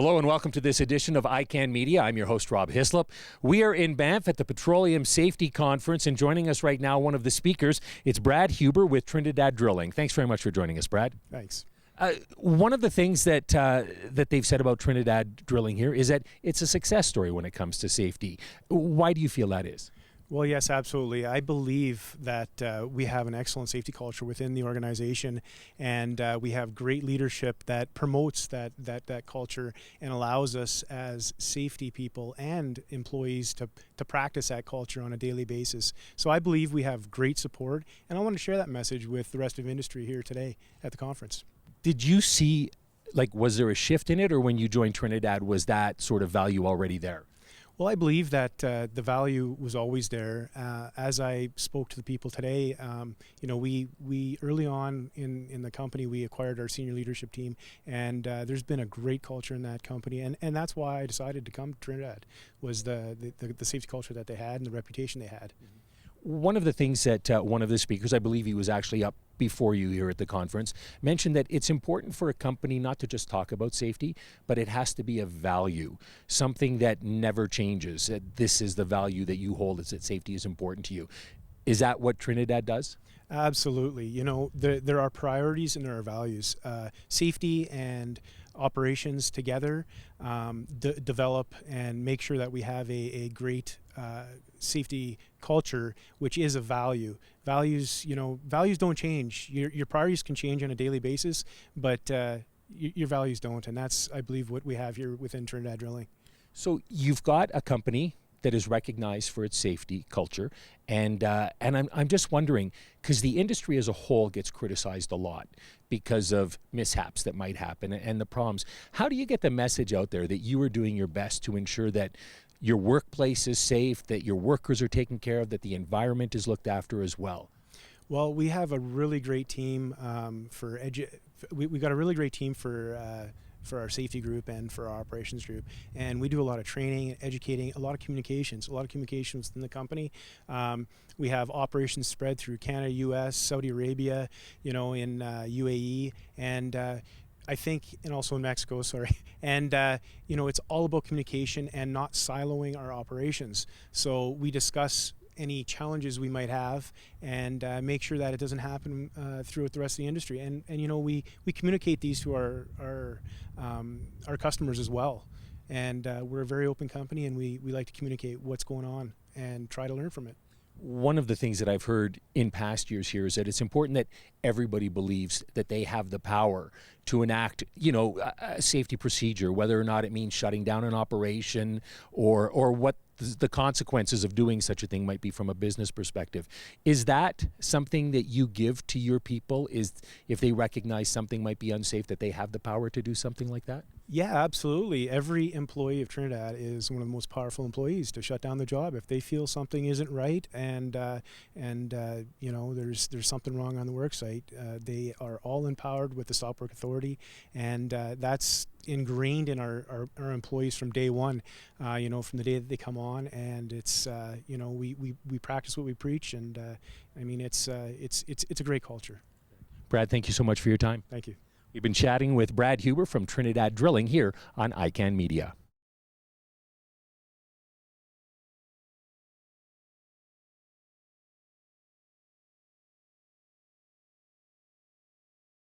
Hello and welcome to this edition of ICANN Media. I'm your host, Rob Hislop. We are in Banff at the Petroleum Safety Conference, and joining us right now, one of the speakers, it's Brad Huber with Trinidad Drilling. Thanks very much for joining us, Brad. Thanks. One of the things that they've said about Trinidad Drilling here is that it's a success story when it comes to safety. Why do you feel that is? Well, yes, absolutely. I believe that we have an excellent safety culture within the organization, and we have great leadership that promotes that culture and allows us as safety people and employees to practice that culture on a daily basis. So I believe we have great support, and I want to share that message with the rest of industry here today at the conference. Did you see, was there a shift in it, or when you joined Trinidad, was that sort of value already there? Well, I believe that the value was always there. As I spoke to the people today, we early on in the company, we acquired our senior leadership team, and there's been a great culture in that company, and that's why I decided to come to Trinidad, was the safety culture that they had and the reputation they had. One of the things that one of the speakers, I believe he was actually up before you here at the conference, mentioned that it's important for a company not to just talk about safety, but it has to be a value, something that never changes. That this is the value that you hold, is that safety is important to you. Is that what Trinidad does? Absolutely. You know, there are priorities and there are values. Safety and operations together develop and make sure that we have a great safety culture, which is a value. Values don't change. Your priorities can change on a daily basis, but your values don't, and that's, I believe, what we have here within Trinidad Drilling. So you've got a company that is recognized for its safety culture, and I'm just wondering, because the industry as a whole gets criticized a lot because of mishaps that might happen and the problems. How do you get the message out there that you are doing your best to ensure that your workplace is safe, that your workers are taken care of, that the environment is looked after as well? Well, we have a really great team we got a really great team for our safety group and for our operations group, and we do a lot of training, educating, a lot of communications within the company. We have operations spread through Canada, US, Saudi Arabia, in UAE, and I think, and also in Mexico, sorry. And, it's all about communication and not siloing our operations. So we discuss any challenges we might have and make sure that it doesn't happen throughout the rest of the industry. And we communicate these to our customers as well. And we're a very open company, and we like to communicate what's going on and try to learn from it. One of the things that I've heard in past years here is that it's important that everybody believes that they have the power to enact, a safety procedure, whether or not it means shutting down an operation or what the consequences of doing such a thing might be from a business perspective. Is that something that you give to your people, is if they recognize something might be unsafe, that they have the power to do something like that? Yeah, absolutely. Every employee of Trinidad is one of the most powerful employees to shut down the job if they feel something isn't right and there's something wrong on the work site. They are all empowered with the Stop Work Authority, and that's ingrained in our employees from day one. From the day that they come on, and it's we practice what we preach, and it's a great culture. Brad, thank you so much for your time. Thank you. We've been chatting with Brad Huber from Trinidad Drilling here on ICANN Media.